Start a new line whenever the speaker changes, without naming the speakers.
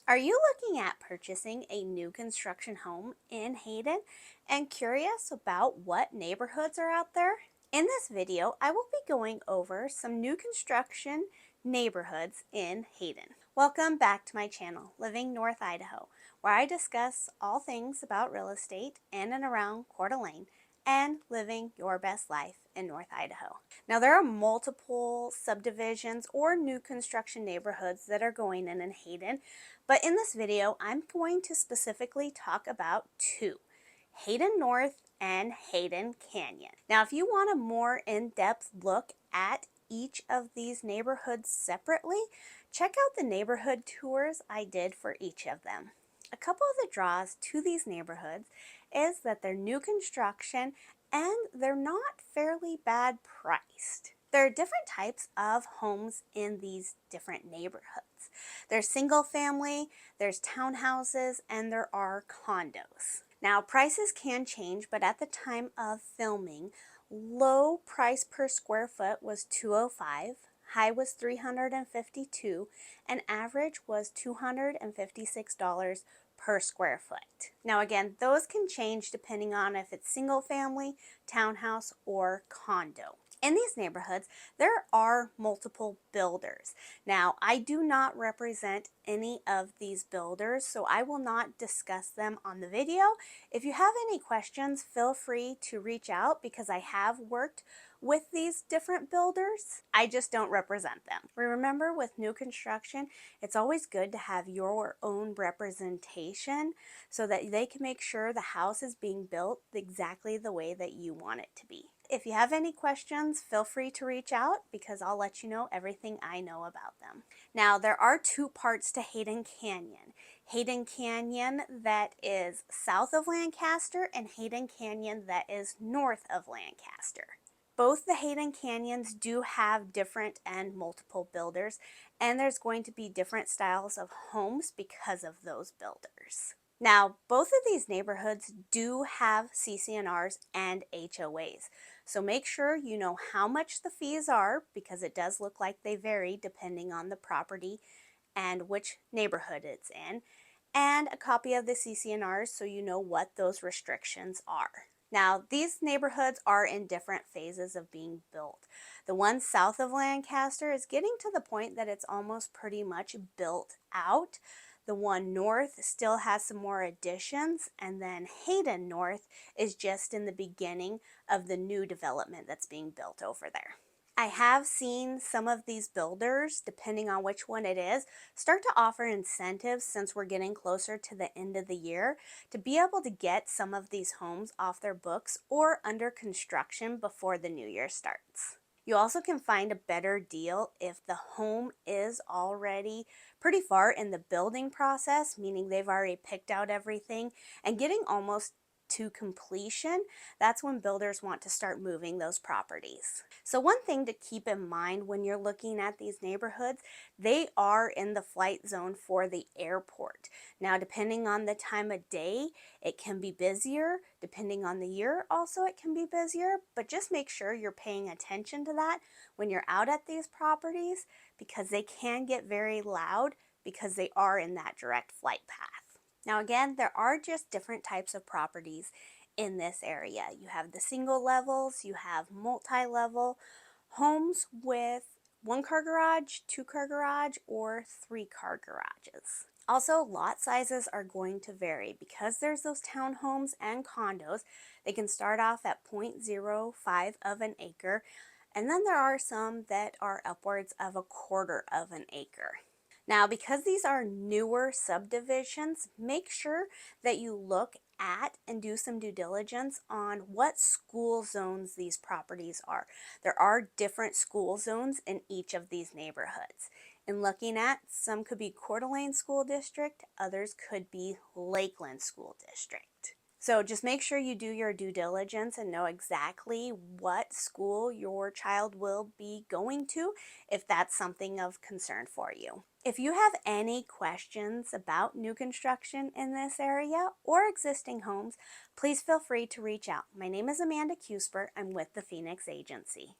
Are you looking at purchasing a new construction home in Hayden and curious about what neighborhoods are out there? In this video, I will be going over some new construction neighborhoods in Hayden. Welcome back to my channel, Living North Idaho, where I discuss all things about real estate in and around Coeur d'Alene and living your best life in North Idaho. Now, there are multiple subdivisions or new construction neighborhoods that are going in Hayden, but in this video, I'm going to specifically talk about two: Hayden North and Hayden Canyon. Now, if you want a more in-depth look at each of these neighborhoods separately, check out the neighborhood tours I did for each of them. A couple of the draws to these neighborhoods is that they're new construction and they're not fairly bad priced. There are different types of homes in these different neighborhoods. There's single family, there's townhouses, and there are condos. Now, prices can change, but at the time of filming, low price per square foot was $205, high was $352, and average was $256 per square foot. Now again, those can change depending on if it's single family, townhouse, or condo. In these neighborhoods, there are multiple builders. Now, I do not represent any of these builders, so I will not discuss them on the video. If you have any questions, feel free to reach out because I have worked with these different builders. I just don't represent them. Remember, with new construction, it's always good to have your own representation so that they can make sure the house is being built exactly the way that you want it to be. If you have any questions, feel free to reach out because I'll let you know everything I know about them. Now, there are two parts to Hayden Canyon. Hayden Canyon that is south of Lancaster and Hayden Canyon that is north of Lancaster. Both the Hayden Canyons do have different and multiple builders, and there's going to be different styles of homes because of those builders. Now, both of these neighborhoods do have CC&Rs and HOAs, so make sure you know how much the fees are because it does look like they vary depending on the property and which neighborhood it's in, and a copy of the CC&Rs so you know what those restrictions are. Now, these neighborhoods are in different phases of being built. The one south of Lancaster is getting to the point that it's almost pretty much built out. The one north still has some more additions, and then Hayden North is just in the beginning of the new development that's being built over there. I have seen some of these builders, depending on which one it is, start to offer incentives since we're getting closer to the end of the year to be able to get some of these homes off their books or under construction before the new year starts. You also can find a better deal if the home is already pretty far in the building process, meaning they've already picked out everything and getting almost to completion. That's when builders want to start moving those properties. So one thing to keep in mind when you're looking at these neighborhoods, they are in the flight zone for the airport. Now, depending on the time of day, it can be busier. Depending on the year, also it can be busier, but just make sure you're paying attention to that when you're out at these properties because they can get very loud because they are in that direct flight path. Now again, there are just different types of properties in this area. You have the single levels, you have multi-level homes with 1-car garage, 2-car garage, or 3-car garages. Also, lot sizes are going to vary because there's those townhomes and condos. They can start off at 0.05 of an acre, and then there are some that are upwards of 1/4 of an acre. Now, because these are newer subdivisions, make sure that you look at and do some due diligence on what school zones these properties are. There are different school zones in each of these neighborhoods. In looking at, some could be Coeur d'Alene School District, others could be Lakeland School District. So just make sure you do your due diligence and know exactly what school your child will be going to if that's something of concern for you. If you have any questions about new construction in this area or existing homes, please feel free to reach out. My name is Amanda Kusper. I'm with the Phoenix Agency.